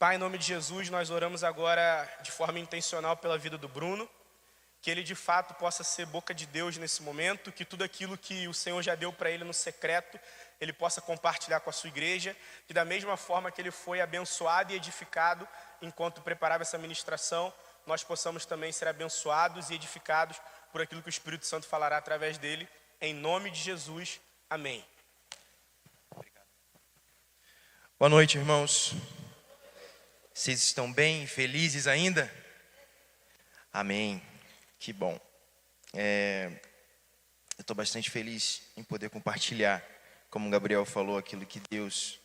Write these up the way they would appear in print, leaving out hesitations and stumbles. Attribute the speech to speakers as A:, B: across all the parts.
A: Pai, em nome de Jesus, nós oramos agora de forma intencional pela vida do Bruno, que ele de fato possa ser boca de Deus nesse momento, que tudo aquilo que o Senhor já deu para ele no secreto, ele possa compartilhar com a sua igreja, que da mesma forma que ele foi abençoado e edificado enquanto preparava essa ministração, nós possamos também ser abençoados e edificados por aquilo que o Espírito Santo falará através dele, em nome de Jesus, amém.
B: Boa noite, irmãos. Vocês estão bem, felizes ainda? Amém, que bom. Eu estou bastante feliz em poder compartilhar, como o Gabriel falou, aquilo que Deus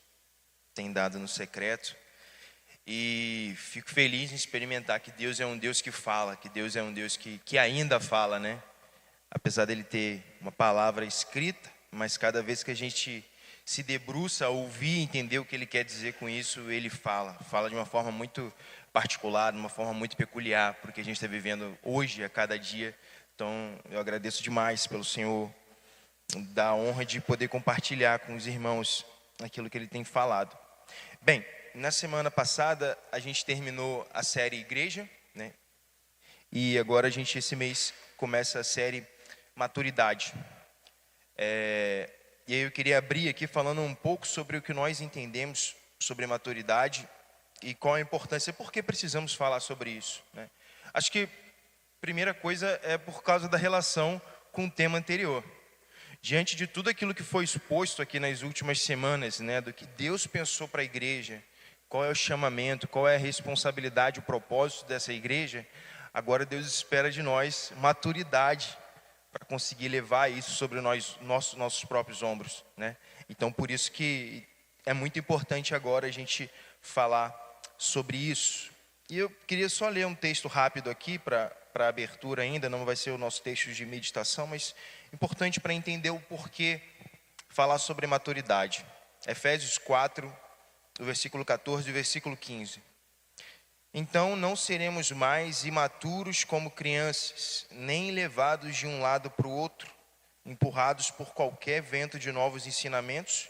B: tem dado no secreto. E fico feliz em experimentar que Deus é um Deus que fala, que Deus é um Deus que ainda fala, né? Apesar dele ter uma palavra escrita, mas cada vez que a gente se debruça a ouvir e entender o que ele quer dizer com isso, ele fala de uma forma muito particular, de uma forma muito peculiar, porque a gente está vivendo hoje, a cada dia. Então, eu agradeço demais pelo Senhor, da honra de poder compartilhar com os irmãos aquilo que ele tem falado. Bem, na semana passada, a gente terminou a série Igreja, né? E agora esse mês, começa a série Maturidade. E aí eu queria abrir aqui falando um pouco sobre o que nós entendemos sobre maturidade e qual a importância, por que precisamos falar sobre isso, né? Acho que a primeira coisa é por causa da relação com o tema anterior. Diante de tudo aquilo que foi exposto aqui nas últimas semanas, né, do que Deus pensou para a igreja, qual é o chamamento, qual é a responsabilidade, o propósito dessa igreja, agora Deus espera de nós maturidade para conseguir levar isso sobre nossos próprios ombros, né? Então, por isso que é muito importante agora a gente falar sobre isso. E eu queria só ler um texto rápido aqui para abertura ainda, não vai ser o nosso texto de meditação, mas importante para entender o porquê falar sobre maturidade. Efésios 4, do versículo 14 e versículo 15. Então não seremos mais imaturos como crianças, nem levados de um lado para o outro, empurrados por qualquer vento de novos ensinamentos,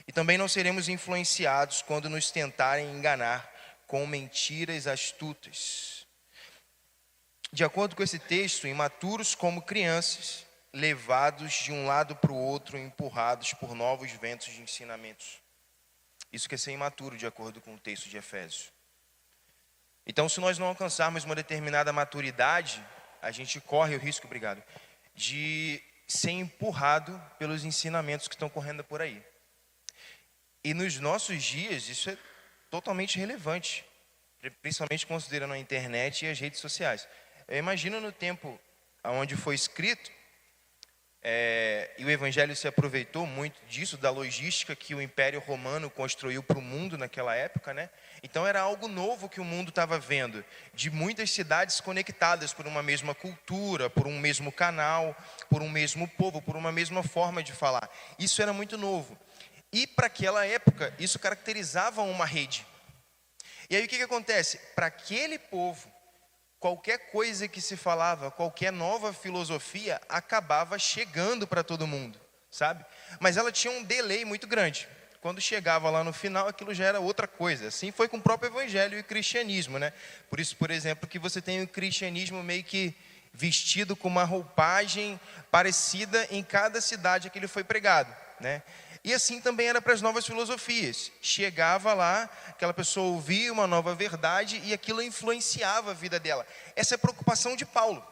B: e também não seremos influenciados quando nos tentarem enganar com mentiras astutas. De acordo com esse texto, imaturos como crianças, levados de um lado para o outro, empurrados por novos ventos de ensinamentos. Isso quer ser imaturo, de acordo com o texto de Efésios. Então, se nós não alcançarmos uma determinada maturidade, a gente corre o risco, de ser empurrado pelos ensinamentos que estão correndo por aí. E nos nossos dias, isso é totalmente relevante, principalmente considerando a internet e as redes sociais. Eu imagino no tempo onde foi escrito, e o Evangelho se aproveitou muito disso, da logística que o Império Romano construiu para o mundo naquela época, né? Então era algo novo que o mundo estava vendo, de muitas cidades conectadas por uma mesma cultura, por um mesmo canal, por um mesmo povo, por uma mesma forma de falar. Isso era muito novo. E para aquela época, isso caracterizava uma rede. E aí o que acontece? Para aquele povo, qualquer coisa que se falava, qualquer nova filosofia, acabava chegando para todo mundo, sabe? Mas ela tinha um delay muito grande. Quando chegava lá no final, aquilo já era outra coisa. Assim foi com o próprio evangelho e o cristianismo, né? Por isso, por exemplo, que você tem o cristianismo meio que vestido com uma roupagem parecida em cada cidade que ele foi pregado, né? E assim também era para as novas filosofias. Chegava lá, aquela pessoa ouvia uma nova verdade e aquilo influenciava a vida dela. Essa é a preocupação de Paulo.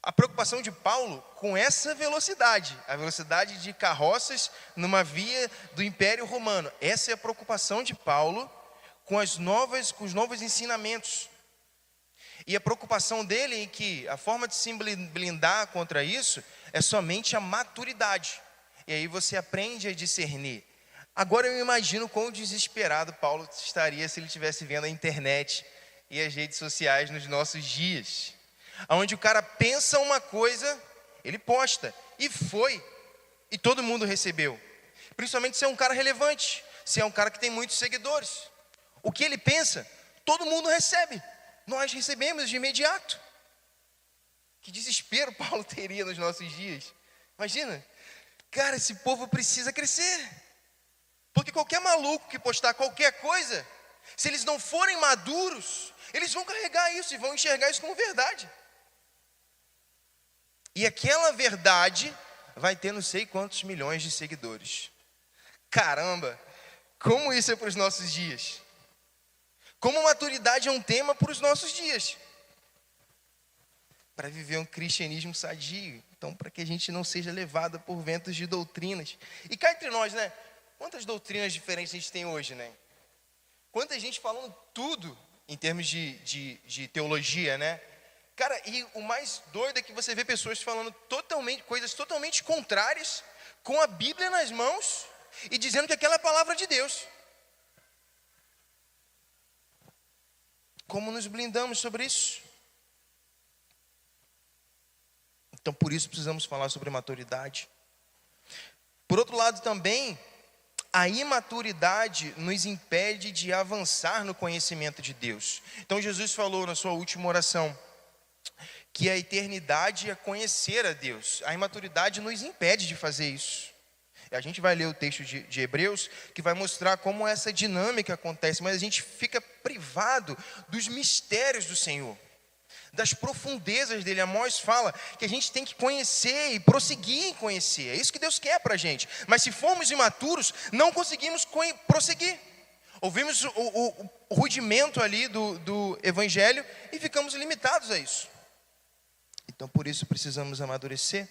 B: A preocupação de Paulo com essa velocidade, a velocidade de carroças numa via do Império Romano. Essa é a preocupação de Paulo com os novos ensinamentos. E a preocupação dele em que a forma de se blindar contra isso é somente a maturidade. E aí você aprende a discernir. Agora eu imagino quão desesperado Paulo estaria se ele estivesse vendo a internet e as redes sociais nos nossos dias. Onde o cara pensa uma coisa, ele posta. E foi. E todo mundo recebeu. Principalmente se é um cara relevante. Se é um cara que tem muitos seguidores. O que ele pensa, todo mundo recebe. Nós recebemos de imediato. Que desespero Paulo teria nos nossos dias. Imagina. Cara, esse povo precisa crescer. Porque qualquer maluco que postar qualquer coisa Se eles não forem maduros, eles vão carregar isso e vão enxergar isso como verdade. E aquela verdade vai ter não sei quantos milhões de seguidores. Caramba, como isso é para os nossos dias? Como maturidade é um tema para os nossos dias. Para viver um cristianismo sadio. Então, para que a gente não seja levado por ventos de doutrinas. E cá entre nós, né? Quantas doutrinas diferentes a gente tem hoje, né? Quanta gente falando tudo em termos de teologia, né? Cara, e o mais doido é que você vê pessoas falando coisas totalmente contrárias, com a Bíblia nas mãos e dizendo que aquela é a palavra de Deus. Como nos blindamos sobre isso? Então, por isso precisamos falar sobre maturidade. Por outro lado também, a imaturidade nos impede de avançar no conhecimento de Deus. Então, Jesus falou na sua última oração que a eternidade é conhecer a Deus. A imaturidade nos impede de fazer isso. A gente vai ler o texto de Hebreus, que vai mostrar como essa dinâmica acontece, mas a gente fica privado dos mistérios do Senhor, das profundezas dele. Amós fala que a gente tem que conhecer e prosseguir em conhecer. É isso que Deus quer para a gente. Mas se formos imaturos, não conseguimos prosseguir. Ouvimos o rudimento ali do Evangelho e ficamos limitados a isso. Então, por isso, precisamos amadurecer.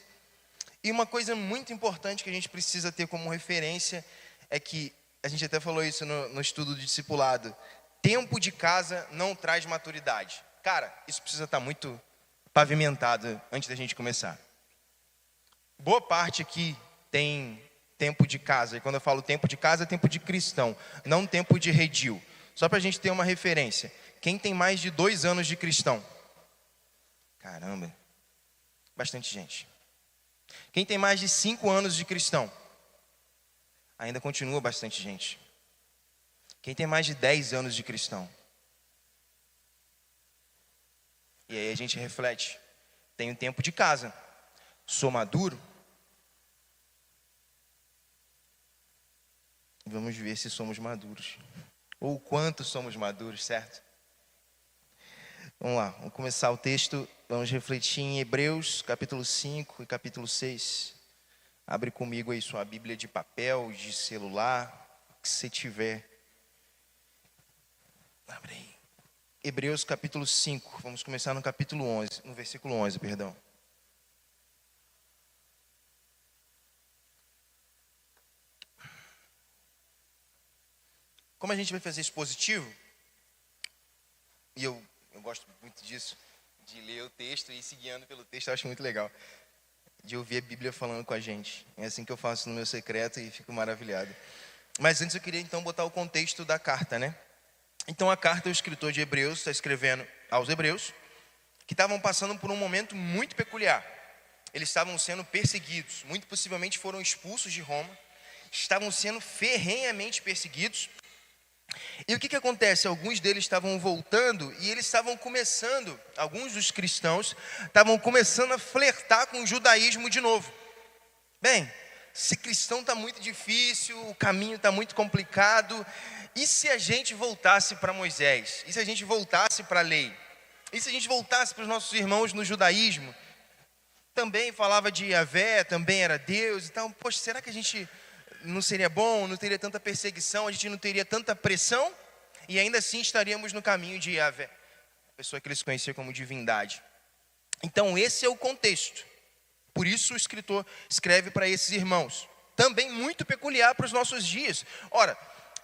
B: E uma coisa muito importante que a gente precisa ter como referência é que, a gente até falou isso no estudo de discipulado, tempo de casa não traz maturidade. Cara, isso precisa estar muito pavimentado antes da gente começar. Boa parte aqui tem tempo de casa. E quando eu falo tempo de casa, é tempo de cristão, não tempo de redil. Só para a gente ter uma referência. Quem tem mais de 2 anos de cristão? Caramba, bastante gente. Quem tem mais de 5 anos de cristão? Ainda continua bastante gente. Quem tem mais de 10 anos de cristão? E aí a gente reflete. Tenho tempo de casa. Sou maduro? Vamos ver se somos maduros. Ou o quanto somos maduros, certo? Vamos lá, vamos começar o texto. Vamos refletir em Hebreus, capítulo 5 e capítulo 6. Abre comigo aí sua Bíblia de papel, de celular, o que você tiver. Abre aí. Hebreus, capítulo 5. Vamos começar no capítulo 11, no versículo 11, perdão. Como a gente vai fazer expositivo, e eu gosto muito disso, de ler o texto e ir se guiando pelo texto, eu acho muito legal. De ouvir a Bíblia falando com a gente. É assim que eu faço no meu secreto e fico maravilhado. Mas antes eu queria então botar o contexto da carta, né? Então a carta, o escritor de Hebreus está escrevendo aos hebreus, que estavam passando por um momento muito peculiar. Eles estavam sendo perseguidos, muito possivelmente foram expulsos de Roma, estavam sendo ferrenhamente perseguidos. E o que acontece? Alguns deles estavam voltando e eles estavam começando, alguns dos cristãos, estavam começando a flertar com o judaísmo de novo. Bem, ser cristão está muito difícil, o caminho está muito complicado. E se a gente voltasse para Moisés? E se a gente voltasse para a lei? E se a gente voltasse para os nossos irmãos no judaísmo? Também falava de Yahvé, também era Deus. Então, poxa, será que a gente não seria bom, não teria tanta perseguição, a gente não teria tanta pressão, e ainda assim estaríamos no caminho de Yahvé, a pessoa que eles conheciam como divindade. Então esse é o contexto. Por isso o escritor escreve para esses irmãos. Também muito peculiar para os nossos dias. Ora,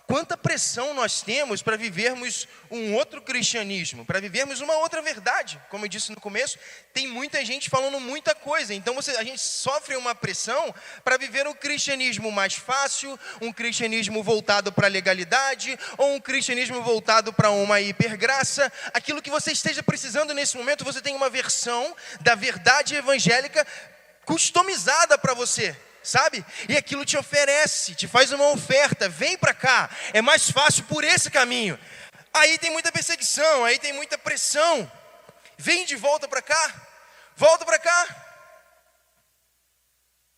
B: quanta pressão nós temos para vivermos um outro cristianismo, para vivermos uma outra verdade. Como eu disse no começo, tem muita gente falando muita coisa. Então a gente sofre uma pressão para viver um cristianismo mais fácil, um cristianismo voltado para a legalidade, ou um cristianismo voltado para uma hipergraça. Aquilo que você esteja precisando nesse momento, você tem uma versão da verdade evangélica customizada para você. Sabe? E aquilo te oferece, te faz uma oferta, vem para cá, é mais fácil por esse caminho. Aí tem muita perseguição, aí tem muita pressão. Vem de volta para cá, volta para cá.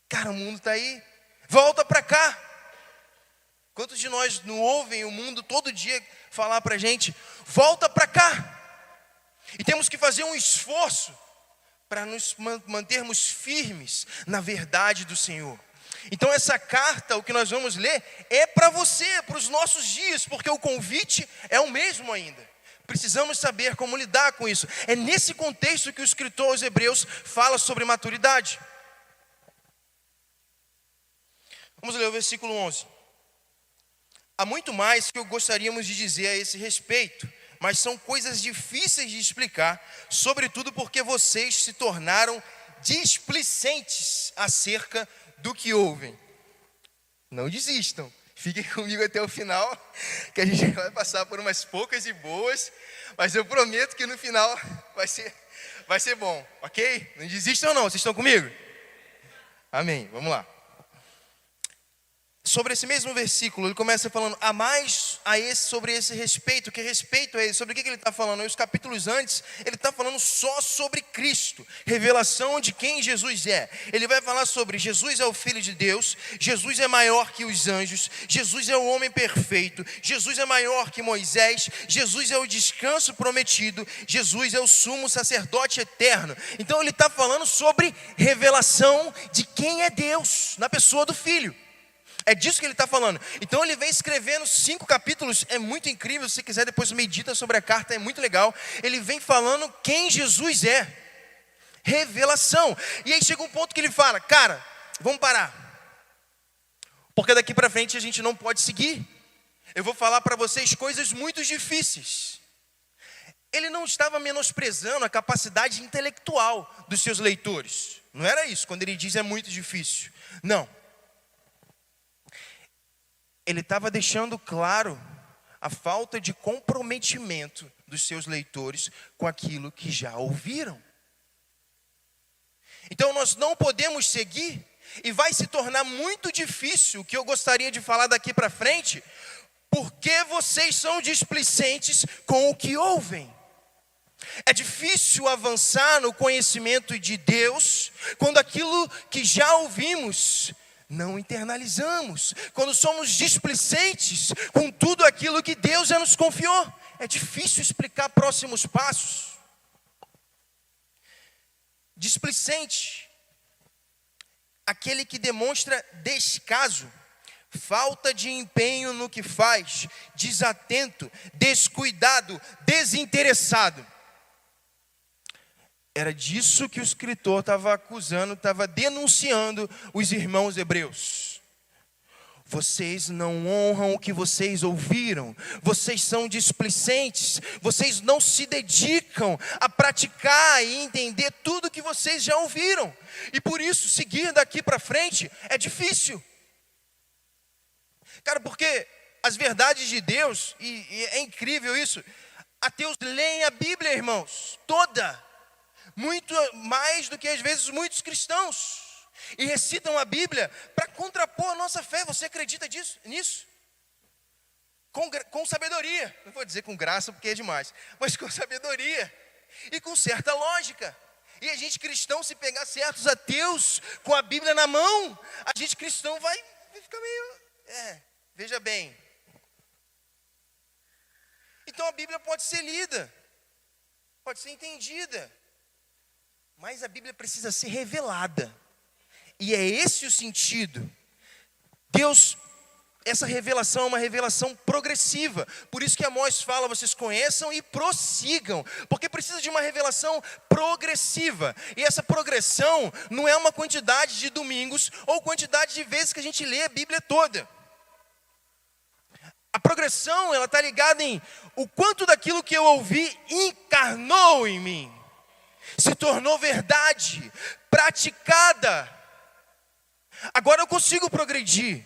B: Cara, o mundo está aí, volta para cá. Quantos de nós não ouvem o mundo todo dia falar para a gente, volta para cá? E temos que fazer um esforço para nos mantermos firmes na verdade do Senhor. Então essa carta, o que nós vamos ler, é para você, para os nossos dias, porque o convite é o mesmo ainda. Precisamos saber como lidar com isso. É nesse contexto que o escritor aos Hebreus fala sobre maturidade. Vamos ler o versículo 11. Há muito mais que gostaríamos de dizer a esse respeito, mas são coisas difíceis de explicar, sobretudo porque vocês se tornaram displicentes acerca do que ouvem. Não desistam, fiquem comigo até o final, que a gente vai passar por umas poucas e boas, mas eu prometo que no final vai ser bom, ok? Não desistam não, vocês estão comigo? Amém, vamos lá. Sobre esse mesmo versículo, ele começa falando sobre esse respeito. Que respeito é esse? Sobre o que ele está falando? E os capítulos antes, ele está falando só sobre Cristo, revelação de quem Jesus é. Ele vai falar sobre Jesus é o Filho de Deus, Jesus é maior que os anjos, Jesus é o homem perfeito, Jesus é maior que Moisés, Jesus é o descanso prometido, Jesus é o sumo sacerdote eterno. Então ele está falando sobre revelação de quem é Deus, na pessoa do Filho. É disso que ele está falando. Então ele vem escrevendo 5 capítulos, é muito incrível. Se quiser depois medita sobre a carta, é muito legal. Ele vem falando quem Jesus é. Revelação. E aí chega um ponto que ele fala, cara, vamos parar. Porque daqui para frente a gente não pode seguir. Eu vou falar para vocês coisas muito difíceis. Ele não estava menosprezando a capacidade intelectual dos seus leitores. Não era isso, quando ele diz é muito difícil. Não. Ele estava deixando claro a falta de comprometimento dos seus leitores com aquilo que já ouviram. Então nós não podemos seguir, e vai se tornar muito difícil, o que eu gostaria de falar daqui para frente, porque vocês são displicentes com o que ouvem. É difícil avançar no conhecimento de Deus, quando aquilo que já ouvimos não internalizamos, quando somos displicentes com tudo aquilo que Deus já nos confiou. É difícil explicar próximos passos. Displicente, aquele que demonstra descaso, falta de empenho no que faz, desatento, descuidado, desinteressado. Era disso que o escritor estava acusando, estava denunciando os irmãos hebreus. Vocês não honram o que vocês ouviram, vocês são displicentes, vocês não se dedicam a praticar e entender tudo que vocês já ouviram. E por isso, seguir daqui para frente é difícil. Cara, porque as verdades de Deus, e é incrível isso, ateus leem a Bíblia, irmãos, toda. Muito mais do que às vezes muitos cristãos, e recitam a Bíblia para contrapor a nossa fé. Você acredita nisso? Com sabedoria, não vou dizer com graça porque é demais, mas com sabedoria e com certa lógica. E a gente cristão, se pegar certos ateus com a Bíblia na mão, a gente cristão vai ficar meio, veja bem. Então a Bíblia pode ser lida, pode ser entendida, mas a Bíblia precisa ser revelada. E é esse o sentido. Deus, essa revelação é uma revelação progressiva. Por isso que Amós fala, vocês conheçam e prossigam. Porque precisa de uma revelação progressiva. E essa progressão não é uma quantidade de domingos ou quantidade de vezes que a gente lê a Bíblia toda. A progressão, ela está ligada em o quanto daquilo que eu ouvi encarnou em mim. Se tornou verdade, praticada. Agora eu consigo progredir.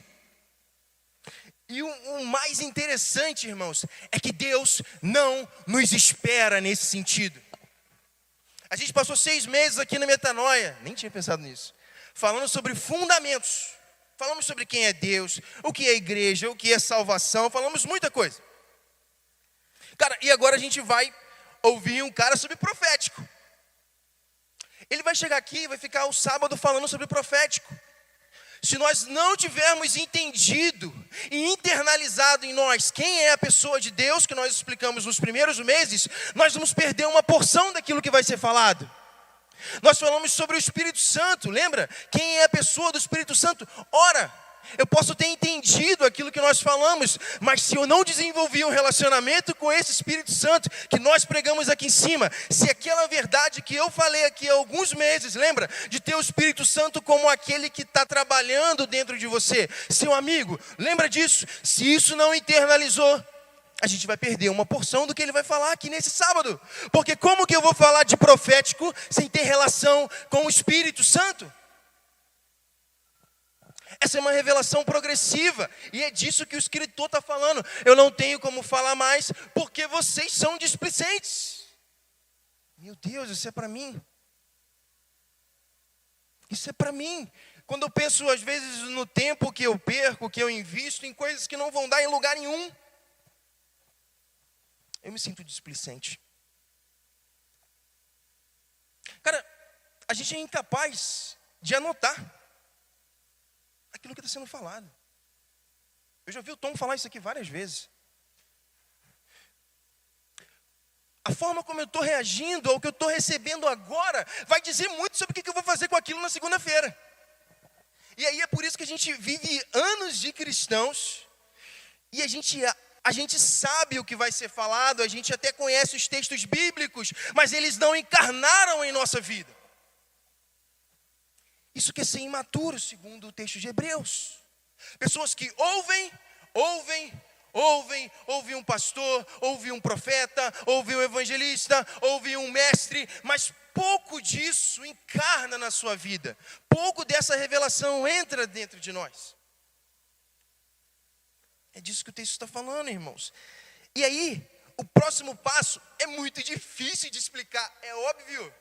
B: E o mais interessante, irmãos, é que Deus não nos espera nesse sentido. A gente passou 6 meses aqui na Metanoia, nem tinha pensado nisso, falando sobre fundamentos. Falamos sobre quem é Deus, o que é igreja, o que é salvação, falamos muita coisa. Cara, e agora a gente vai ouvir um cara sobre profético. Ele vai chegar aqui e vai ficar o sábado falando sobre profético. Se nós não tivermos entendido e internalizado em nós quem é a pessoa de Deus, que nós explicamos nos primeiros meses, nós vamos perder uma porção daquilo que vai ser falado. Nós falamos sobre o Espírito Santo, lembra? Quem é a pessoa do Espírito Santo? Ora, eu posso ter entendido aquilo que nós falamos, mas se eu não desenvolvi um relacionamento com esse Espírito Santo que nós pregamos aqui em cima, se aquela verdade que eu falei aqui há alguns meses, lembra? De ter o Espírito Santo como aquele que está trabalhando dentro de você, seu amigo, lembra disso? Se isso não internalizou, a gente vai perder uma porção do que ele vai falar aqui nesse sábado. Porque como que eu vou falar de profético sem ter relação com o Espírito Santo? Essa é uma revelação progressiva, e é disso que o escritor está falando. Eu não tenho como falar mais, porque vocês são displicentes. Meu Deus, isso é para mim. Isso é para mim. Quando eu penso, às vezes, no tempo que eu perco, que eu invisto em coisas que não vão dar em lugar nenhum, eu me sinto displicente. Cara, a gente é incapaz de anotar aquilo que está sendo falado. Eu já ouvi o Tom falar isso aqui várias vezes. A forma como eu estou reagindo ao que eu estou recebendo agora vai dizer muito sobre o que eu vou fazer com aquilo na segunda-feira. E aí é por isso que a gente vive anos de cristãos e a gente sabe o que vai ser falado, a gente até conhece os textos bíblicos, mas eles não encarnaram em nossa vida. Isso que é ser imaturo, segundo o texto de Hebreus. Pessoas que ouvem um pastor, ouvem um profeta, ouvem um evangelista, ouvem um mestre, mas pouco disso encarna na sua vida. Pouco dessa revelação entra dentro de nós. É disso que o texto está falando, irmãos. E aí, o próximo passo é muito difícil de explicar, é óbvio.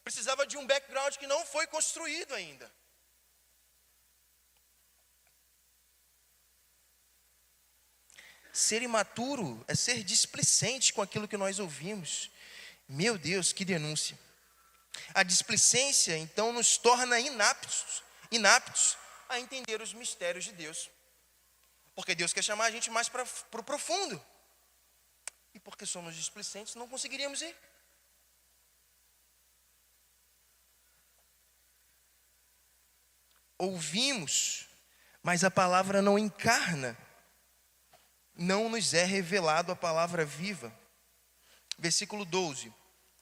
B: Precisava de um background que não foi construído ainda. Ser imaturo é ser displicente com aquilo que nós ouvimos. Meu Deus, que denúncia. A displicência, então, nos torna inaptos a entender os mistérios de Deus. Porque Deus quer chamar a gente mais para o profundo. E porque somos displicentes, não conseguiríamos ir. Ouvimos, mas a palavra não encarna. Não nos é revelado a palavra viva. Versículo 12.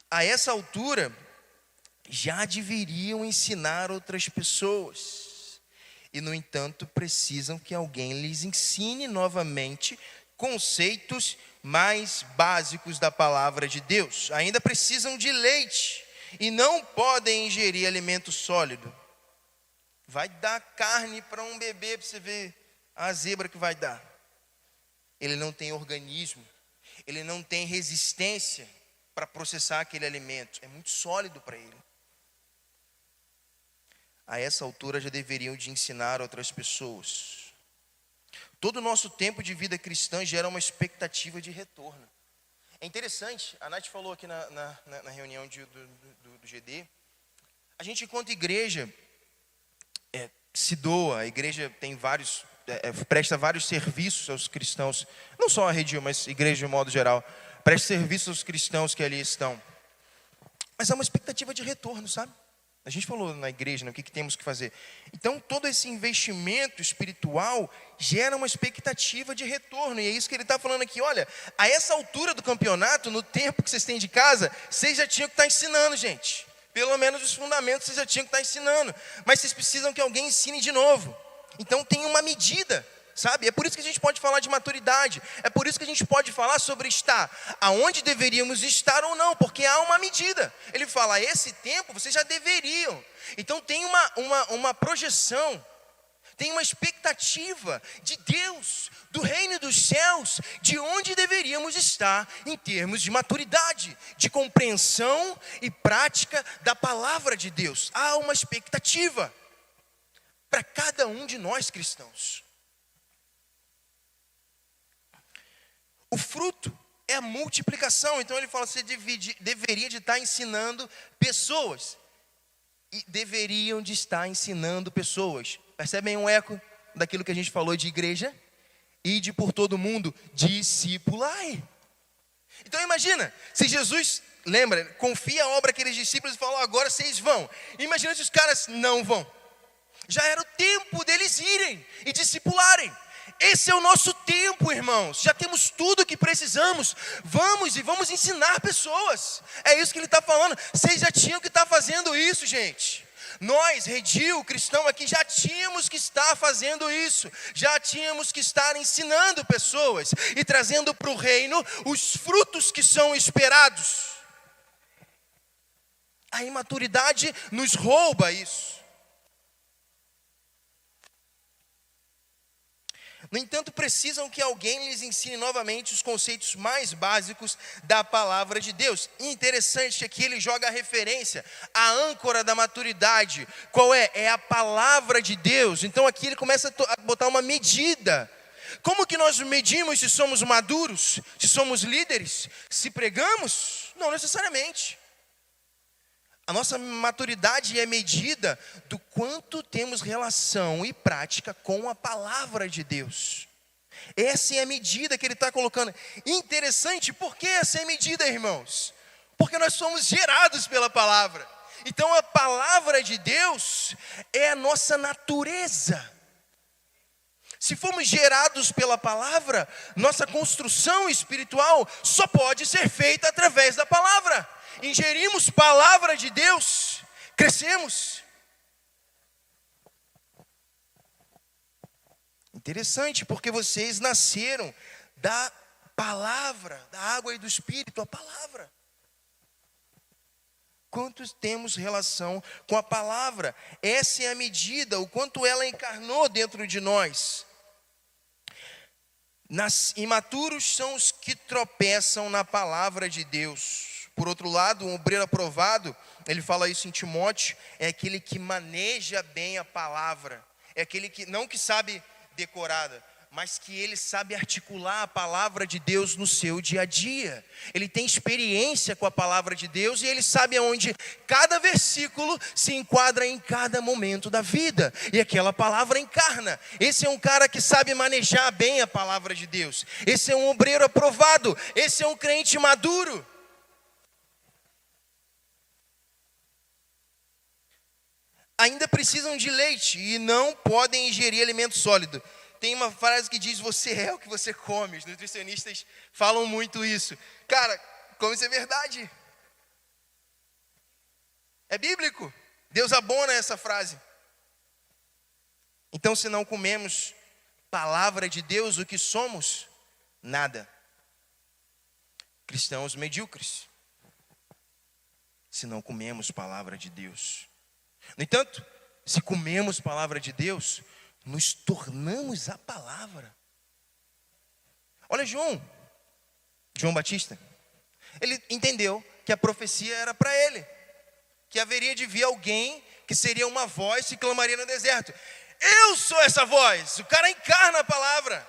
B: A essa altura, já deveriam ensinar outras pessoas. E, no entanto, precisam que alguém lhes ensine novamente conceitos mais básicos da palavra de Deus. Ainda precisam de leite e não podem ingerir alimento sólido. Vai dar carne para um bebê, para você ver a zebra que vai dar. Ele não tem organismo, ele não tem resistência para processar aquele alimento. É muito sólido para ele. A essa altura já deveriam de ensinar outras pessoas. Todo o nosso tempo de vida cristã gera uma expectativa de retorno. É interessante, a Nath falou aqui na reunião do GD, a gente enquanto igreja se doa, a igreja tem presta vários serviços aos cristãos, não só a Redil, mas a igreja de modo geral, presta serviços aos cristãos que ali estão. Mas há uma expectativa de retorno, sabe? A gente falou na igreja, né, o que temos que fazer. Então, todo esse investimento espiritual gera uma expectativa de retorno. E é isso que ele está falando aqui. Olha, a essa altura do campeonato, no tempo que vocês têm de casa, vocês já tinham que estar ensinando, gente. Pelo menos os fundamentos vocês já tinham que estar ensinando. Mas vocês precisam que alguém ensine de novo. Então, tem uma medida, sabe? É por isso que a gente pode falar de maturidade. É por isso que a gente pode falar sobre estar aonde deveríamos estar ou não, porque há uma medida. Ele fala, esse tempo vocês já deveriam. Então tem uma projeção, tem uma expectativa de Deus, do reino dos céus, de onde deveríamos estar em termos de maturidade, de compreensão e prática da palavra de Deus. Há uma expectativa para cada um de nós cristãos. O fruto é a multiplicação. Então ele fala, você deveria de estar ensinando pessoas. E deveriam de estar ensinando pessoas. Percebem um eco daquilo que a gente falou de igreja? Ide por todo mundo, discipulai. Então imagina, se Jesus, lembra, confia a obra àqueles discípulos e falou, agora vocês vão. Imagina se os caras não vão. Já era o tempo deles irem e discipularem. Esse é o nosso tempo, irmãos. Já temos tudo o que precisamos. Vamos ensinar pessoas. É isso que ele está falando. Vocês já tinham que estar fazendo isso, gente. Nós, Redil, cristão aqui, já tínhamos que estar fazendo isso. Já tínhamos que estar ensinando pessoas e trazendo para o reino os frutos que são esperados. A imaturidade nos rouba isso. No entanto, precisam que alguém lhes ensine novamente os conceitos mais básicos da palavra de Deus. E interessante que aqui ele joga a referência, a âncora da maturidade. Qual é? É a palavra de Deus. Então aqui ele começa a botar uma medida. Como que nós medimos se somos maduros? Se somos líderes? Se pregamos? Não necessariamente. A nossa maturidade é medida do quanto temos relação e prática com a palavra de Deus. Essa é a medida que ele está colocando. Interessante, por que essa é a medida, irmãos? Porque nós somos gerados pela palavra. Então a palavra de Deus é a nossa natureza. Se formos gerados pela palavra, nossa construção espiritual só pode ser feita através da palavra. Ingerimos palavra de Deus, crescemos. Interessante, porque vocês nasceram da palavra, da água e do Espírito, a palavra. Quantos temos relação com a palavra? Essa é a medida, o quanto ela encarnou dentro de nós. Imaturos são os que tropeçam na palavra de Deus. Por outro lado, um obreiro aprovado, ele fala isso em Timóteo, é aquele que maneja bem a palavra. É aquele que, não que sabe decorada, mas que ele sabe articular a palavra de Deus no seu dia a dia. Ele tem experiência com a palavra de Deus e ele sabe aonde cada versículo se enquadra em cada momento da vida. E aquela palavra encarna. Esse é um cara que sabe manejar bem a palavra de Deus. Esse é um obreiro aprovado. Esse é um crente maduro. Ainda precisam de leite e não podem ingerir alimento sólido. Tem uma frase que diz, você é o que você come. Os nutricionistas falam muito isso. Cara, como isso é verdade? É bíblico. Deus abona essa frase. Então, se não comemos palavra de Deus, o que somos? Nada. Cristãos medíocres. Se não comemos palavra de Deus. No entanto, se comemos palavra de Deus, nos tornamos a palavra. Olha João Batista. Ele entendeu que a profecia era para ele. Que haveria de vir alguém que seria uma voz que clamaria no deserto. Eu sou essa voz. O cara encarna a palavra.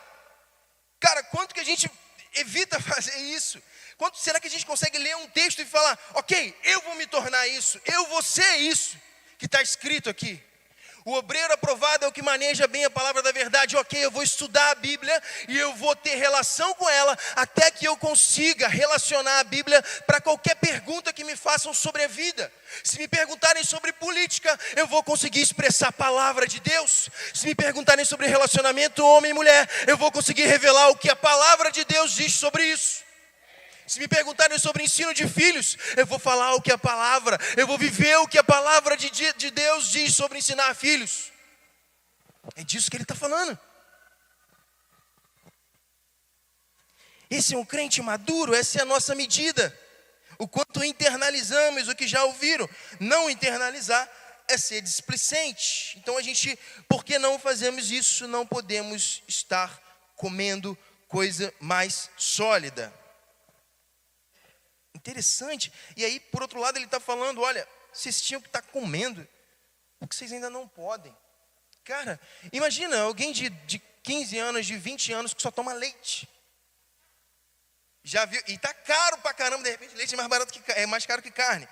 B: Cara, quanto que a gente evita fazer isso? Quanto será que a gente consegue ler um texto e falar, ok, eu vou me tornar isso, eu vou ser isso que está escrito aqui. O obreiro aprovado é o que maneja bem a palavra da verdade. Ok, eu vou estudar a Bíblia e eu vou ter relação com ela até que eu consiga relacionar a Bíblia para qualquer pergunta que me façam sobre a vida. Se me perguntarem sobre política, eu vou conseguir expressar a palavra de Deus. Se me perguntarem sobre relacionamento homem e mulher, eu vou conseguir revelar o que a palavra de Deus diz sobre isso. Se me perguntarem sobre ensino de filhos, eu vou falar o que a palavra, eu vou viver o que a palavra de Deus diz sobre ensinar filhos. É disso que ele está falando. Esse é um crente maduro, essa é a nossa medida. O quanto internalizamos o que já ouviram. Não internalizar é ser displicente. Então por que não fazemos isso? Não podemos estar comendo coisa mais sólida. Interessante. E aí, por outro lado, ele está falando, olha, vocês tinham que estar comendo o que vocês ainda não podem. Cara, imagina alguém de 15 anos, de 20 anos que só toma leite. Já viu? E está caro pra caramba, de repente leite é mais caro que carne.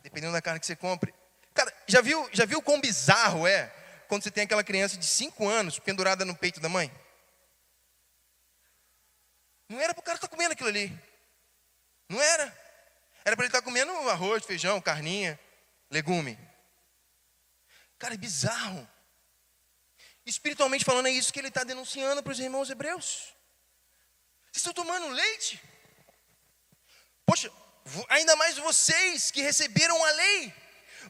B: Dependendo da carne que você compre. Cara, já viu quão bizarro é? quando você tem aquela criança de 5 anos pendurada no peito da mãe? Não era para o cara estar comendo aquilo ali. Não era. Era para ele estar comendo arroz, feijão, carninha, legume. Cara, é bizarro. Espiritualmente falando, é isso que ele está denunciando para os irmãos hebreus. Vocês estão tomando leite? Poxa, ainda mais vocês que receberam a lei.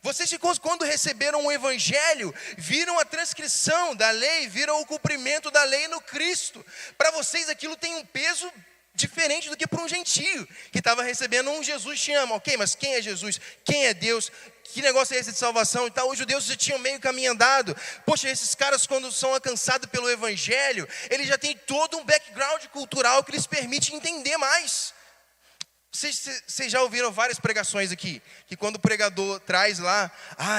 B: Vocês que quando receberam o evangelho, viram a transcrição da lei, viram o cumprimento da lei no Cristo. Para vocês aquilo tem um peso diferente do que para um gentio, que estava recebendo um Jesus te ama. Ok, mas quem é Jesus? Quem é Deus? Que negócio é esse de salvação e tal? Os judeus já tinham meio caminho andado. Poxa, esses caras quando são alcançados pelo evangelho, eles já têm todo um background cultural que lhes permite entender mais. Vocês já ouviram várias pregações aqui, que quando o pregador traz lá,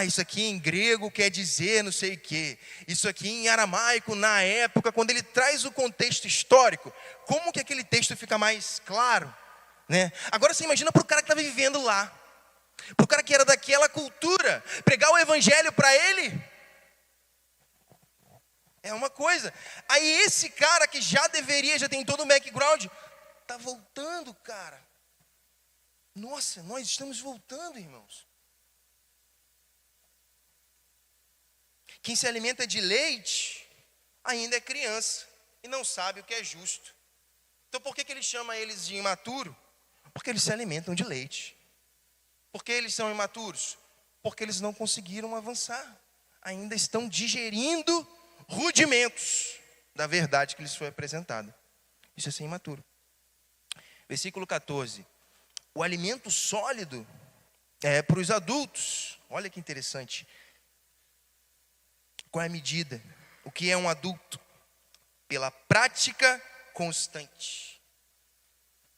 B: isso aqui em grego quer dizer não sei o quê, isso aqui em aramaico na época, quando ele traz o contexto histórico, como que aquele texto fica mais claro, né? Agora você imagina para o cara que estava vivendo lá, para o cara que era daquela cultura, pregar o evangelho para ele, é uma coisa. Aí esse cara que já tem todo o background, está voltando, cara. Nossa, nós estamos voltando, irmãos. Quem se alimenta de leite ainda é criança e não sabe o que é justo. Então por que ele chama eles de imaturo? Porque eles se alimentam de leite. Por que eles são imaturos? Porque eles não conseguiram avançar. Ainda estão digerindo rudimentos da verdade que lhes foi apresentada. Isso é ser imaturo. Versículo 14. O alimento sólido é para os adultos. Olha que interessante. Qual é a medida? O que é um adulto? Pela prática constante.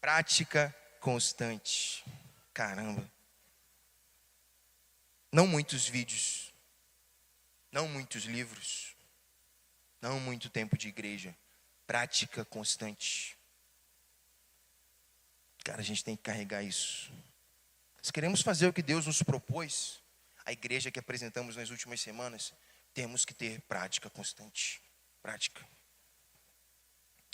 B: Prática constante. Caramba. Não muitos vídeos. Não muitos livros. Não muito tempo de igreja. Prática constante. Cara, a gente tem que carregar isso. Se queremos fazer o que Deus nos propôs, a igreja que apresentamos nas últimas semanas, temos que ter prática constante. Prática.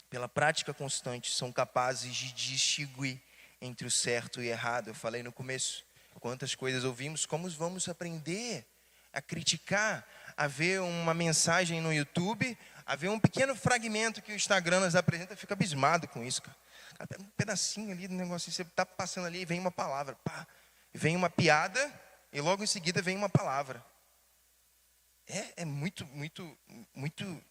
B: Pela prática constante, são capazes de distinguir entre o certo e o errado. Eu falei no começo, quantas coisas ouvimos, como vamos aprender a criticar, a ver uma mensagem no YouTube, a ver um pequeno fragmento que o Instagram nos apresenta, fica abismado com isso, cara. Um pedacinho ali do negócio, você está passando ali e vem uma palavra, pá, vem uma piada e logo em seguida vem uma palavra. É muito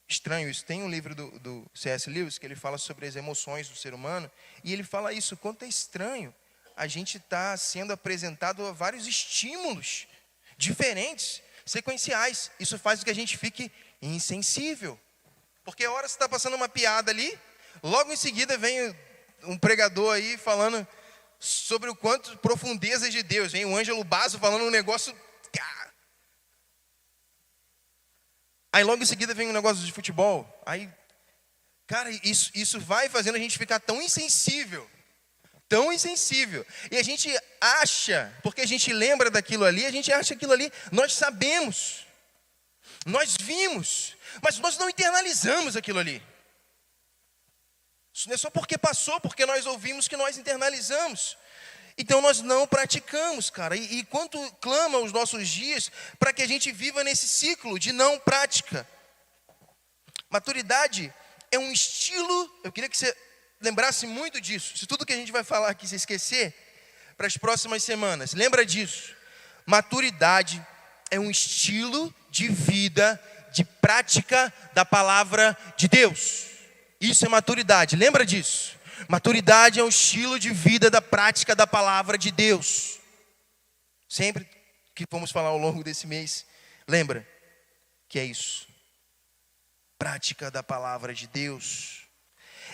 B: estranho isso. Tem um livro do C.S. Lewis que ele fala sobre as emoções do ser humano e ele fala isso, quanto é estranho a gente está sendo apresentado a vários estímulos diferentes, sequenciais. Isso faz com que a gente fique insensível, porque a hora você está passando uma piada ali, logo em seguida vem um pregador aí falando sobre o quanto profundezas de Deus. Vem o Ângelo Basso falando um negócio. Aí logo em seguida vem um negócio de futebol. Aí, cara, isso vai fazendo a gente ficar tão insensível. Tão insensível. E a gente acha, porque a gente lembra daquilo ali, a gente acha aquilo ali, nós sabemos. Nós vimos, mas nós não internalizamos aquilo ali. Isso não é só porque passou, porque nós ouvimos que nós internalizamos. Então nós não praticamos, cara. E quanto clama os nossos dias para que a gente viva nesse ciclo de não prática. Maturidade é um estilo, eu queria que você lembrasse muito disso. Se tudo que a gente vai falar aqui você esquecer, para as próximas semanas, lembra disso. Maturidade é um estilo de vida, de prática da palavra de Deus. Isso é maturidade, lembra disso? Maturidade é um estilo de vida da prática da palavra de Deus. Sempre que vamos falar ao longo desse mês, lembra que é isso. Prática da palavra de Deus.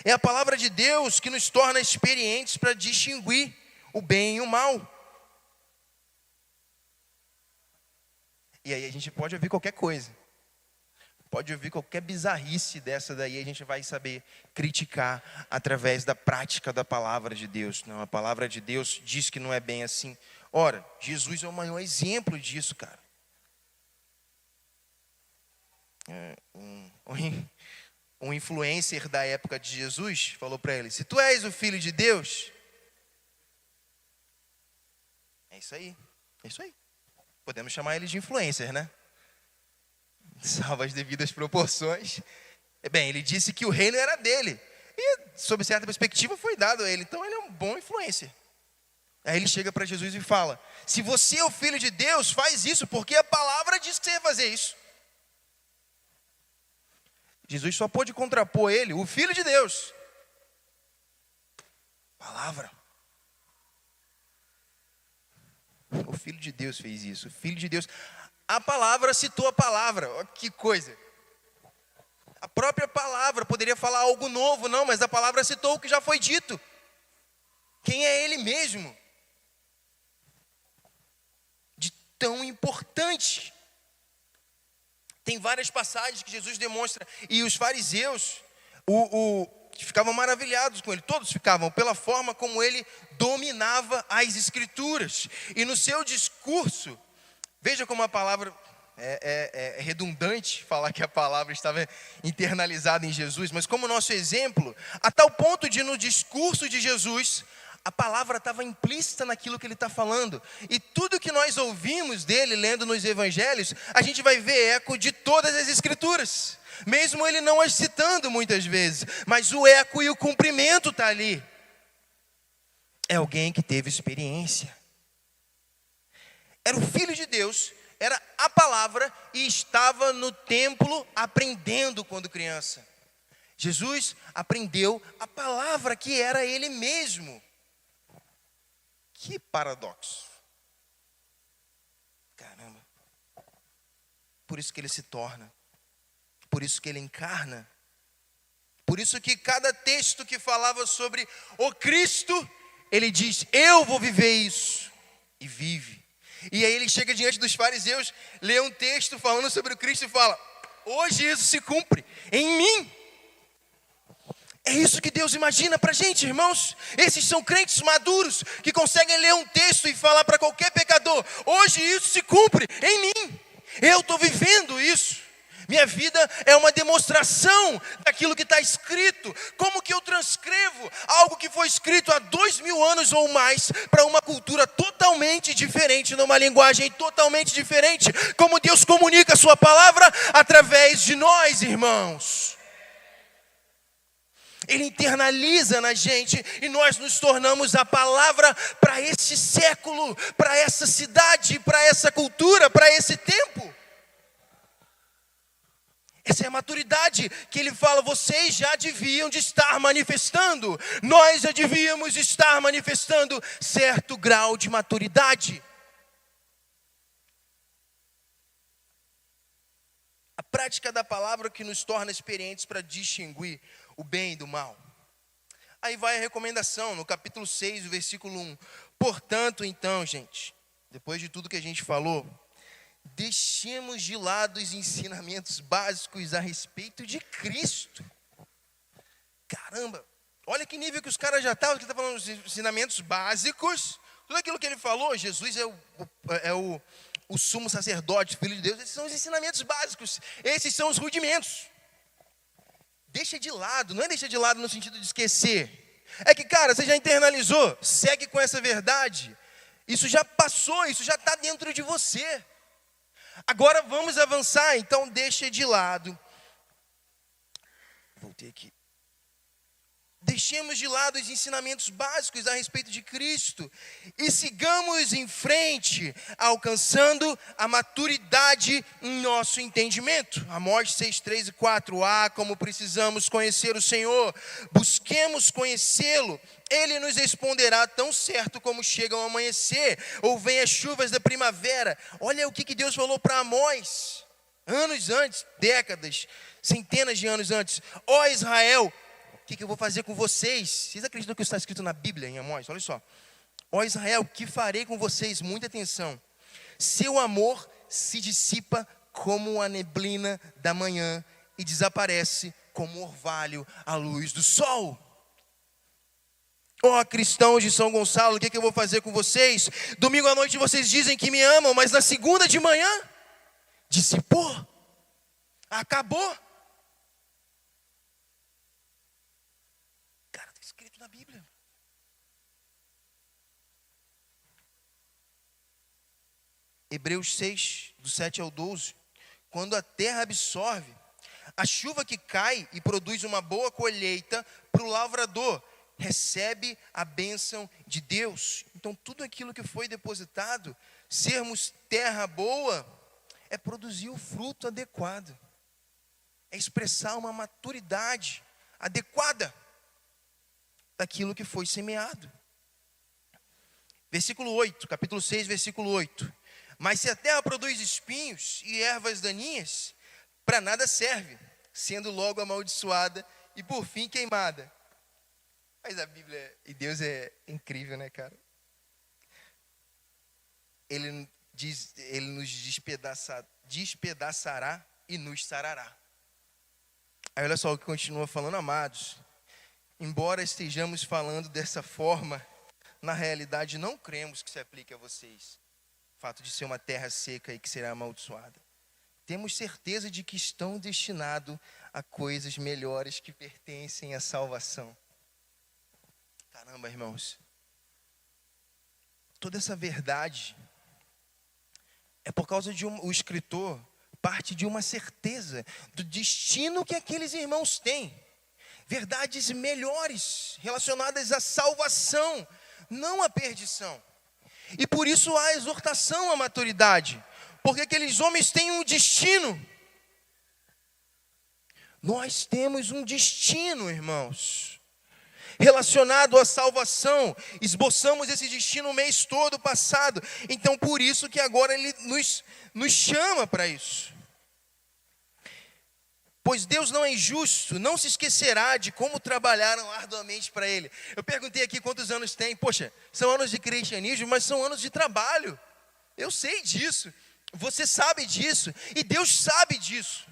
B: É a palavra de Deus que nos torna experientes para distinguir o bem e o mal. E aí a gente pode ouvir qualquer coisa. Pode ouvir qualquer bizarrice dessa daí, a gente vai saber criticar através da prática da palavra de Deus. Não, a palavra de Deus diz que não é bem assim. Ora, Jesus é o maior exemplo disso, cara. um influencer da época de Jesus falou para ele: se tu és o filho de Deus, é isso aí. Podemos chamar ele de influencer, né? Salvo as devidas proporções. Bem, ele disse que o reino era dele. E, sob certa perspectiva, foi dado a ele. Então, ele é um bom influencer. Aí ele chega para Jesus e fala: se você é o filho de Deus, faz isso, porque a palavra diz que você ia fazer isso. Jesus só pôde contrapor ele, o filho de Deus. Palavra. O filho de Deus fez isso. O filho de Deus. A palavra citou a palavra. Olha que coisa. A própria palavra poderia falar algo novo, não, mas a palavra citou o que já foi dito. Quem é ele mesmo? De tão importante. Tem várias passagens que Jesus demonstra. E os fariseus ficavam maravilhados com ele. Todos ficavam pela forma como ele dominava as escrituras. E no seu discurso, veja como a palavra é redundante falar que a palavra estava internalizada em Jesus, mas como nosso exemplo, a tal ponto de no discurso de Jesus, a palavra estava implícita naquilo que ele está falando. E tudo que nós ouvimos dele, lendo nos evangelhos, a gente vai ver eco de todas as escrituras. Mesmo ele não as citando muitas vezes, mas o eco e o cumprimento está ali. É alguém que teve experiência. Era o Filho de Deus, era a palavra e estava no templo aprendendo quando criança. Jesus aprendeu a palavra que era ele mesmo. Que paradoxo. Caramba. Por isso que ele se torna. Por isso que ele encarna. Por isso que cada texto que falava sobre o Cristo, ele diz: eu vou viver isso. E vive. E aí ele chega diante dos fariseus, lê um texto falando sobre o Cristo e fala: hoje isso se cumpre em mim. É isso que Deus imagina para a gente, irmãos. Esses são crentes maduros que conseguem ler um texto e falar para qualquer pecador: hoje isso se cumpre em mim. Eu estou vivendo isso. Minha vida é uma demonstração daquilo que está escrito. Como que eu transcrevo algo que foi escrito há 2000 anos ou mais para uma cultura totalmente diferente, numa linguagem totalmente diferente? Como Deus comunica a sua palavra através de nós, irmãos. Ele internaliza na gente e nós nos tornamos a palavra para esse século, para essa cidade, para essa cultura, para esse tempo. Essa é a maturidade que ele fala: vocês já deviam de estar manifestando. Nós já devíamos estar manifestando certo grau de maturidade. A prática da palavra que nos torna experientes para distinguir o bem do mal. Aí vai a recomendação no capítulo 6, o versículo 1. Portanto, então, gente, depois de tudo que a gente falou, deixemos de lado os ensinamentos básicos a respeito de Cristo. Caramba, olha que nível que os caras já estavam. Ele está falando dos ensinamentos básicos. Tudo aquilo que ele falou, Jesus é o sumo sacerdote, filho de Deus. Esses são os ensinamentos básicos. Esses são os rudimentos. Deixa de lado, não é deixar de lado no sentido de esquecer. É que, cara, você já internalizou, segue com essa verdade. Isso já passou, isso já está dentro de você. Agora vamos avançar, então deixa de lado. Voltei aqui. Deixemos de lado os ensinamentos básicos a respeito de Cristo e sigamos em frente, alcançando a maturidade em nosso entendimento. Amós 6, 3 e 4. Como precisamos conhecer o Senhor, busquemos conhecê-lo. Ele nos responderá tão certo como chega o amanhecer, ou vem as chuvas da primavera. Olha o que Deus falou para Amós, anos antes, décadas, centenas de anos antes. Ó Israel, o que eu vou fazer com vocês? Vocês acreditam que isso está escrito na Bíblia, em Amós? Olha só. Ó Israel, o que farei com vocês? Muita atenção. Seu amor se dissipa como a neblina da manhã e desaparece como orvalho à luz do sol. Ó cristãos de São Gonçalo, o que eu vou fazer com vocês? Domingo à noite vocês dizem que me amam, mas na segunda de manhã, dissipou. Acabou. Cara, está escrito na Bíblia. Hebreus 6, do 7 ao 12. Quando a terra absorve a chuva que cai e produz uma boa colheita para o lavrador, recebe a bênção de Deus. Então, tudo aquilo que foi depositado, sermos terra boa, é produzir o fruto adequado. É expressar uma maturidade adequada daquilo que foi semeado. Versículo 8, capítulo 6, versículo 8. Mas se a terra produz espinhos e ervas daninhas, para nada serve, sendo logo amaldiçoada e por fim queimada. Mas a Bíblia e Deus é incrível, né, cara? Ele diz, ele nos despedaçará e nos sarará. Aí olha só o que continua falando, amados. Embora estejamos falando dessa forma, na realidade não cremos que se aplique a vocês. O fato de ser uma terra seca e que será amaldiçoada. Temos certeza de que estão destinados a coisas melhores que pertencem à salvação. Caramba, irmãos. Toda essa verdade é por causa de o escritor parte de uma certeza do destino que aqueles irmãos têm. Verdades melhores relacionadas à salvação, não à perdição. E por isso há exortação à maturidade, porque aqueles homens têm um destino. Nós temos um destino, irmãos, relacionado à salvação. Esboçamos esse destino o mês todo passado. Então por isso que agora ele nos chama para isso. Pois Deus não é injusto, não se esquecerá de como trabalharam arduamente para Ele. Eu perguntei aqui quantos anos tem. Poxa, são anos de cristianismo, mas são anos de trabalho. Eu sei disso, você sabe disso, e Deus sabe disso.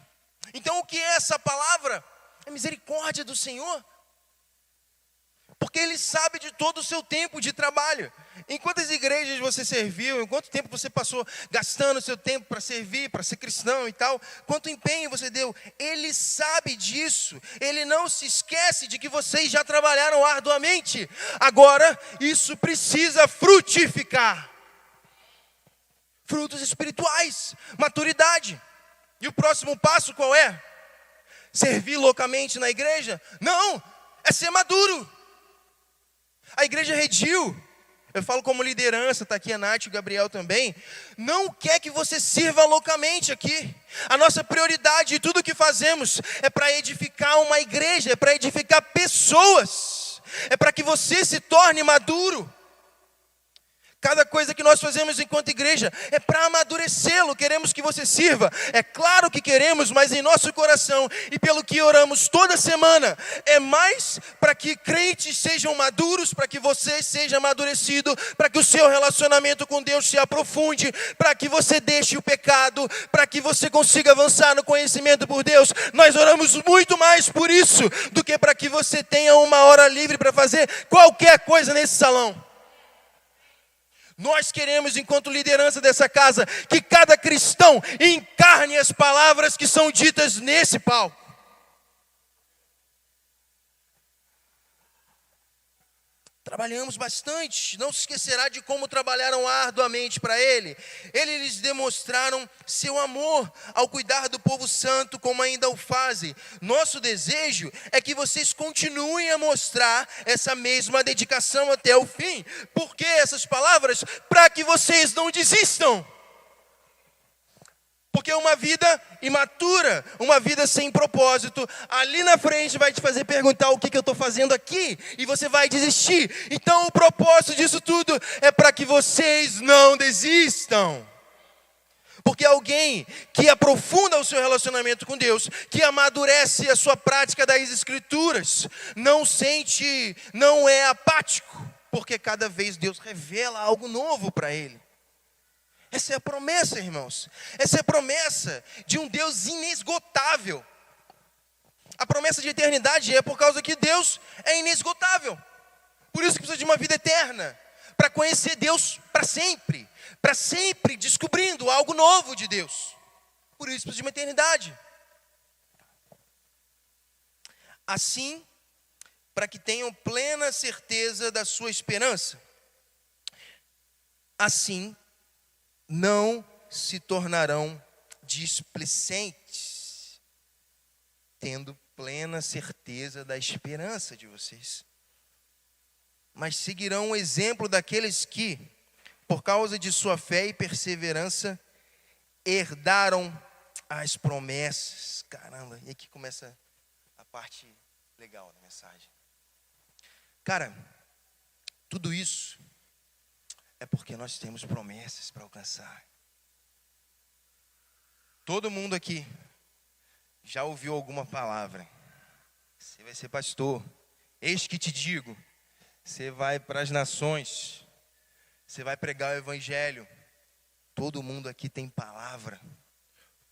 B: Então o que é essa palavra? É misericórdia do Senhor. Porque Ele sabe de todo o seu tempo de trabalho. Em quantas igrejas você serviu, em quanto tempo você passou gastando o seu tempo para servir, para ser cristão e tal, quanto empenho você deu, Ele sabe disso, Ele não se esquece de que vocês já trabalharam arduamente, agora isso precisa frutificar, frutos espirituais, maturidade. E o próximo passo qual é? Servir loucamente na igreja? Não, é ser maduro. A igreja Redil, eu falo como liderança, está aqui a Nath e o Gabriel também, não quer que você sirva loucamente aqui. A nossa prioridade e tudo que fazemos é para edificar uma igreja, é para edificar pessoas, é para que você se torne maduro. Cada coisa que nós fazemos enquanto igreja é para amadurecê-lo. Queremos que você sirva. É claro que queremos, mas em nosso coração e pelo que oramos toda semana, é mais para que crentes sejam maduros, para que você seja amadurecido, para que o seu relacionamento com Deus se aprofunde, para que você deixe o pecado, para que você consiga avançar no conhecimento por Deus. Nós oramos muito mais por isso do que para que você tenha uma hora livre para fazer qualquer coisa nesse salão. Nós queremos, enquanto liderança dessa casa, que cada cristão encarne as palavras que são ditas nesse palco. Trabalhamos bastante, não se esquecerá de como trabalharam arduamente para Ele. Eles demonstraram seu amor ao cuidar do povo santo, como ainda o fazem. Nosso desejo é que vocês continuem a mostrar essa mesma dedicação até o fim. Por que essas palavras? Para que vocês não desistam. Porque uma vida imatura, uma vida sem propósito, ali na frente vai te fazer perguntar o que eu estou fazendo aqui, e você vai desistir. Então o propósito disso tudo é para que vocês não desistam. Porque alguém que aprofunda o seu relacionamento com Deus, que amadurece a sua prática das Escrituras, não é apático, porque cada vez Deus revela algo novo para ele. Essa é a promessa, irmãos. Essa é a promessa de um Deus inesgotável. A promessa de eternidade é por causa que Deus é inesgotável. Por isso que precisa de uma vida eterna, para conhecer Deus para sempre descobrindo algo novo de Deus. Por isso precisa de uma eternidade. Assim, para que tenham plena certeza da sua esperança. Assim, não se tornarão displicentes, tendo plena certeza da esperança de vocês. Mas seguirão o exemplo daqueles que, por causa de sua fé e perseverança, herdaram as promessas. Caramba, e aqui começa a parte legal da mensagem. Cara, tudo isso é porque nós temos promessas para alcançar. Todo mundo aqui já ouviu alguma palavra. Você vai ser pastor. Eis que te digo. Você vai para as nações. Você vai pregar o evangelho. Todo mundo aqui tem palavra.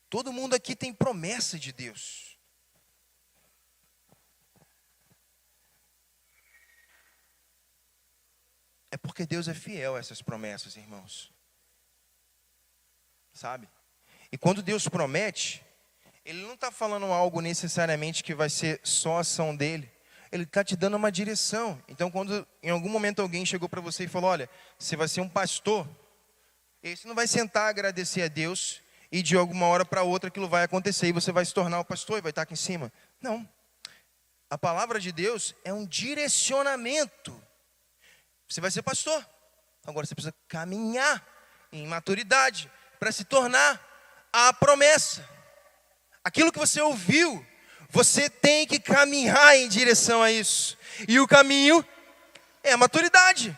B: Todo mundo aqui tem promessa de Deus. É porque Deus é fiel a essas promessas, irmãos. Sabe? E quando Deus promete, Ele não está falando algo necessariamente que vai ser só ação dele. Ele está te dando uma direção. Então, quando em algum momento alguém chegou para você e falou, olha, você vai ser um pastor, você não vai sentar, agradecer a Deus e de alguma hora para outra aquilo vai acontecer e você vai se tornar o pastor e vai estar aqui em cima. Não. A palavra de Deus é um direcionamento. Você vai ser pastor. Agora você precisa caminhar em maturidade para se tornar a promessa. Aquilo que você ouviu, você tem que caminhar em direção a isso. E o caminho é a maturidade.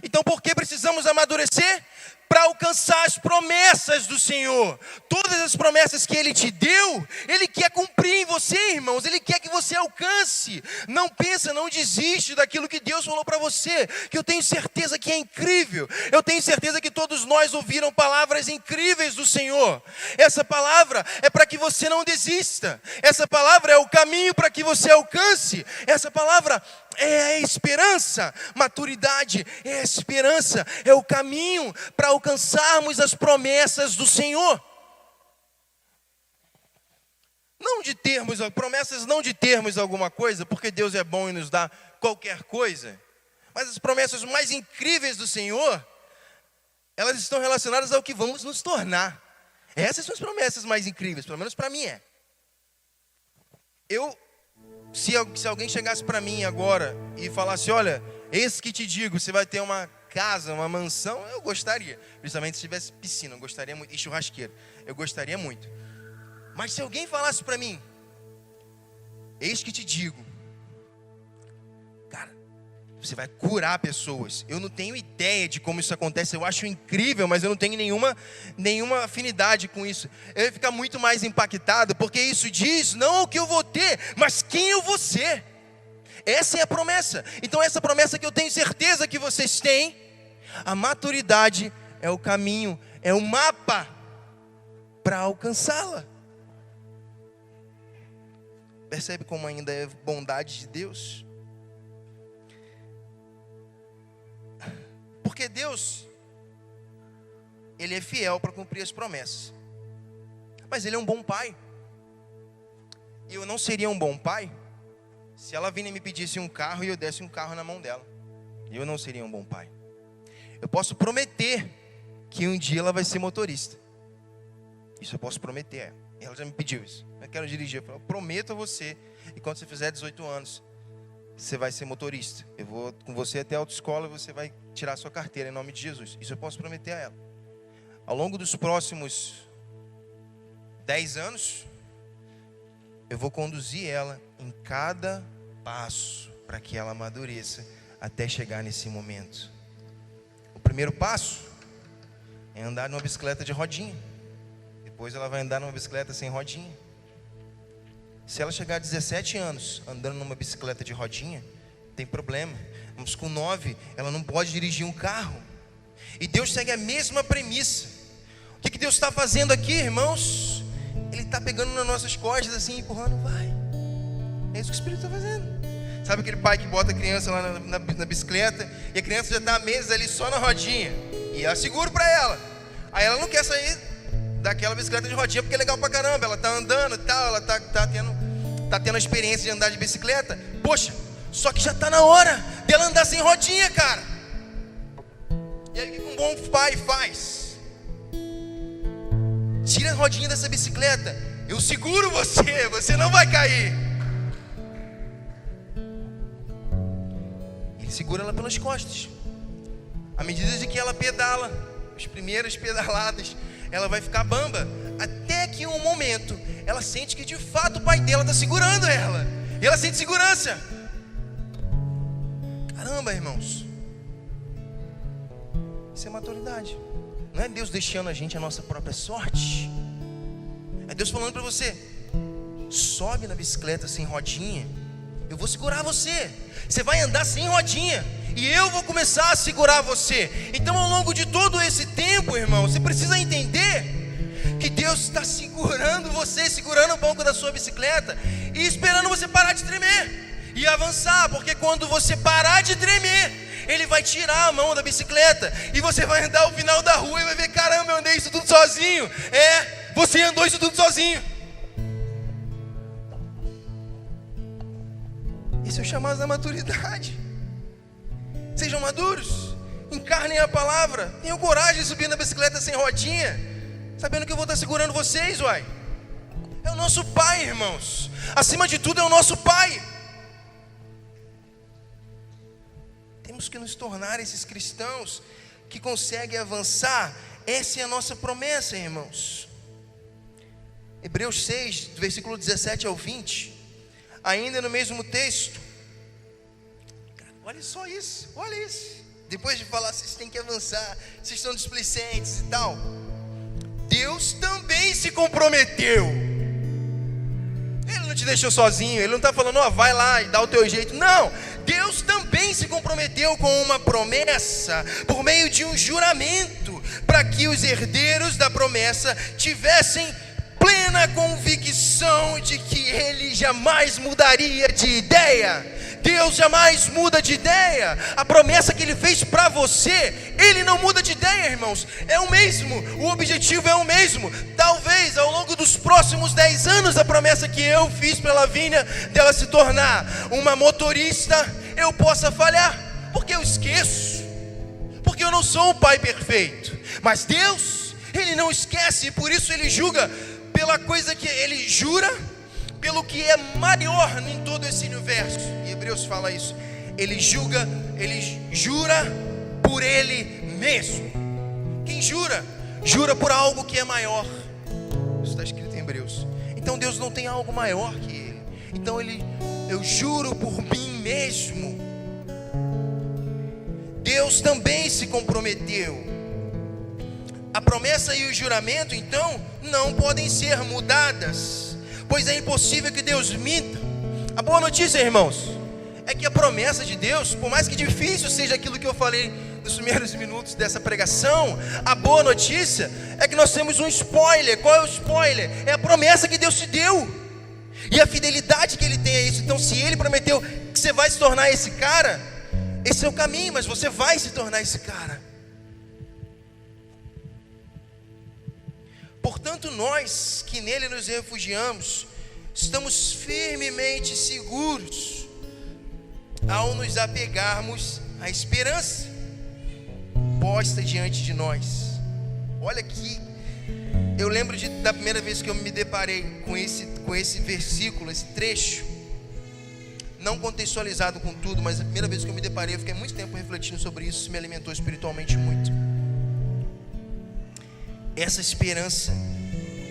B: Então por que precisamos amadurecer? Para alcançar as promessas do Senhor. Todas as promessas que Ele te deu, Ele quer cumprir em você, irmãos. Ele quer que você alcance. Não pensa, não desiste daquilo que Deus falou para você, que eu tenho certeza que é incrível. Eu tenho certeza que todos nós ouviram palavras incríveis do Senhor. Essa palavra é para que você não desista. Essa palavra é o caminho para que você alcance. Essa palavra é a esperança. Maturidade é a esperança, é o caminho para alcançarmos as promessas do Senhor. Não de termos, promessas não de termos alguma coisa, porque Deus é bom e nos dá qualquer coisa. Mas as promessas mais incríveis do Senhor, elas estão relacionadas ao que vamos nos tornar. Essas são as promessas mais incríveis, pelo menos para mim é. Se alguém chegasse para mim agora e falasse, olha, eis que te digo, você vai ter uma casa, uma mansão, eu gostaria. Principalmente se tivesse piscina, eu gostaria muito. E churrasqueira, eu gostaria muito. Mas se alguém falasse para mim, eis que te digo, cara, você vai curar pessoas. Eu não tenho ideia de como isso acontece, eu acho incrível, mas eu não tenho nenhuma afinidade com isso. Eu ia ficar muito mais impactado, porque isso diz não o que eu vou ter, mas quem eu vou ser. Essa é a promessa. Então essa promessa que eu tenho certeza que vocês têm, a maturidade é o caminho, é o mapa para alcançá-la. Percebe como ainda é bondade de Deus? Porque Deus, Ele é fiel para cumprir as promessas. Mas Ele é um bom pai. E eu não seria um bom pai se ela vinha e me pedisse um carro e eu desse um carro na mão dela. Eu não seria um bom pai. Eu posso prometer que um dia ela vai ser motorista. Isso eu posso prometer a ela. Ela já me pediu isso. Eu quero dirigir. Eu prometo a você. E quando você fizer 18 anos, você vai ser motorista. Eu vou com você até a autoescola e você vai tirar a sua carteira em nome de Jesus. Isso eu posso prometer a ela. Ao longo dos próximos 10 anos, eu vou conduzir ela em cada passo para que ela amadureça até chegar nesse momento. O primeiro passo é andar numa bicicleta de rodinha. Depois ela vai andar numa bicicleta sem rodinha. Se ela chegar a 17 anos andando numa bicicleta de rodinha, tem problema. Mas com 9, ela não pode dirigir um carro. E Deus segue a mesma premissa. O que Deus está fazendo aqui, irmãos? Ele está pegando nas nossas costas assim, empurrando, vai. É isso que o Espírito está fazendo. Sabe aquele pai que bota a criança lá na bicicleta e a criança já está há meses ali só na rodinha e ela segura para ela. Aí ela não quer sair daquela bicicleta de rodinha porque é legal pra caramba. Ela está andando e tal, ela está tendo está tendo a experiência de andar de bicicleta. Poxa, só que já está na hora dela andar sem rodinha, cara. E aí o que um bom pai faz? Tira a rodinha dessa bicicleta. Eu seguro você, você não vai cair. Ele segura ela pelas costas. À medida de que ela pedala, as primeiras pedaladas, ela vai ficar bamba. Até que em um momento, ela sente que de fato o pai dela está segurando ela. E ela sente segurança. Caramba, irmãos. Isso é maturidade. Não é Deus deixando a gente a nossa própria sorte. É Deus falando para você: sobe na bicicleta sem rodinha, eu vou segurar você. Você vai andar sem rodinha e eu vou começar a segurar você. Então ao longo de todo esse tempo, irmão, você precisa entender que Deus está segurando você, segurando o banco da sua bicicleta e esperando você parar de tremer e avançar. Porque quando você parar de tremer, Ele vai tirar a mão da bicicleta e você vai andar ao final da rua e vai ver: caramba, eu andei isso tudo sozinho. Você andou isso tudo sozinho. Esse é o chamado da maturidade. Sejam maduros, encarnem a palavra, tenham coragem de subir na bicicleta sem rodinha, sabendo que eu vou estar segurando vocês, uai. É o nosso Pai, irmãos. Acima de tudo é o nosso Pai. Temos que nos tornar esses cristãos que conseguem avançar. Essa é a nossa promessa, irmãos. Hebreus 6, do versículo 17 ao 20, ainda no mesmo texto. Olha só isso, olha isso. Depois de falar, vocês têm que avançar, vocês estão displicentes e tal, Deus também se comprometeu. Ele não te deixou sozinho. Ele não está falando: ó, vai lá e dá o teu jeito. Não, Deus também se comprometeu com uma promessa por meio de um juramento, para que os herdeiros da promessa tivessem plena convicção de que Ele jamais mudaria de ideia. Deus jamais muda de ideia. A promessa que Ele fez para você, Ele não muda de ideia, irmãos. É o mesmo, o objetivo é o mesmo. Talvez ao longo dos próximos 10 anos, a promessa que eu fiz para a Lavínia, dela se tornar uma motorista, eu possa falhar, porque eu esqueço, porque eu não sou um pai perfeito. Mas Deus, Ele não esquece, e por isso Ele julga pela coisa que Ele jura, pelo que é maior em todo esse universo. E Hebreus fala isso. Ele julga, Ele jura por Ele mesmo. Quem jura? Jura por algo que é maior. Isso está escrito em Hebreus. Então Deus não tem algo maior que Ele. Então eu juro por mim mesmo. Deus também se comprometeu. A promessa e o juramento, então, não podem ser mudadas, pois é impossível que Deus minta. A boa notícia, irmãos, é que a promessa de Deus, por mais que difícil seja aquilo que eu falei nos primeiros minutos dessa pregação, a boa notícia é que nós temos um spoiler. Qual é o spoiler? É a promessa que Deus te deu e a fidelidade que Ele tem a isso. Então, se Ele prometeu que você vai se tornar esse cara, esse é o caminho, mas você vai se tornar esse cara. Portanto, nós que nele nos refugiamos, estamos firmemente seguros ao nos apegarmos à esperança posta diante de nós. Olha aqui, eu lembro da primeira vez que eu me deparei com esse versículo, esse trecho, não contextualizado com tudo, mas a primeira vez que eu me deparei, eu fiquei muito tempo refletindo sobre isso. Isso me alimentou espiritualmente muito. Essa esperança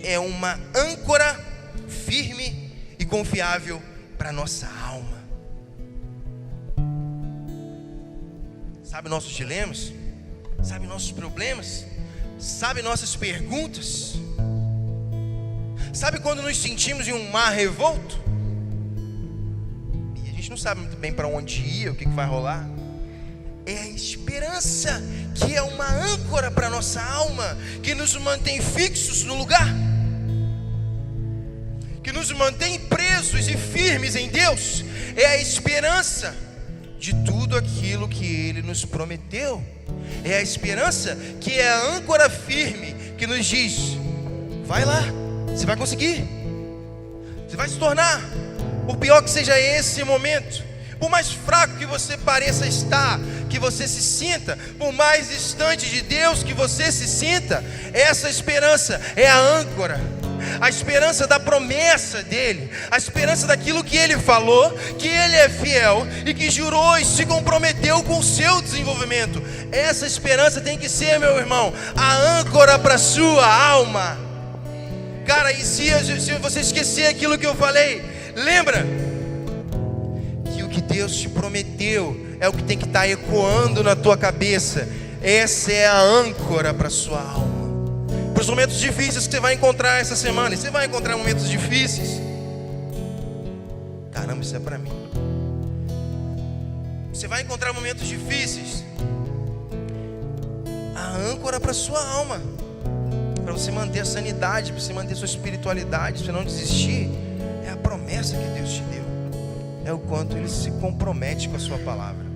B: é uma âncora firme e confiável para a nossa alma. Sabe nossos dilemas? Sabe nossos problemas? Sabe nossas perguntas? Sabe quando nos sentimos em um mar revolto? E a gente não sabe muito bem para onde ir, o que vai rolar. É a esperança que é uma âncora para a nossa alma, que nos mantém fixos no lugar, que nos mantém presos e firmes em Deus. É a esperança de tudo aquilo que Ele nos prometeu. É a esperança que é a âncora firme, que nos diz: vai lá, você vai conseguir, você vai se tornar Por pior que seja esse momento, por mais fraco que você pareça estar, que você se sinta, por mais distante de Deus que você se sinta, essa esperança é a âncora, a esperança da promessa dele, a esperança daquilo que ele falou, que ele é fiel e que jurou e se comprometeu com o seu desenvolvimento. Essa esperança tem que ser, meu irmão, a âncora para a sua alma. Cara, e se você esquecer aquilo que eu falei, lembra que o que Deus te prometeu é o que tem que estar ecoando na tua cabeça. Essa é a âncora para a sua alma. Para os momentos difíceis que você vai encontrar essa semana. E você vai encontrar momentos difíceis. Caramba, isso é para mim. Você vai encontrar momentos difíceis. A âncora para a sua alma, para você manter a sanidade, para você manter a sua espiritualidade, para você não desistir, é a promessa que Deus te deu. É o quanto Ele se compromete com a sua palavra.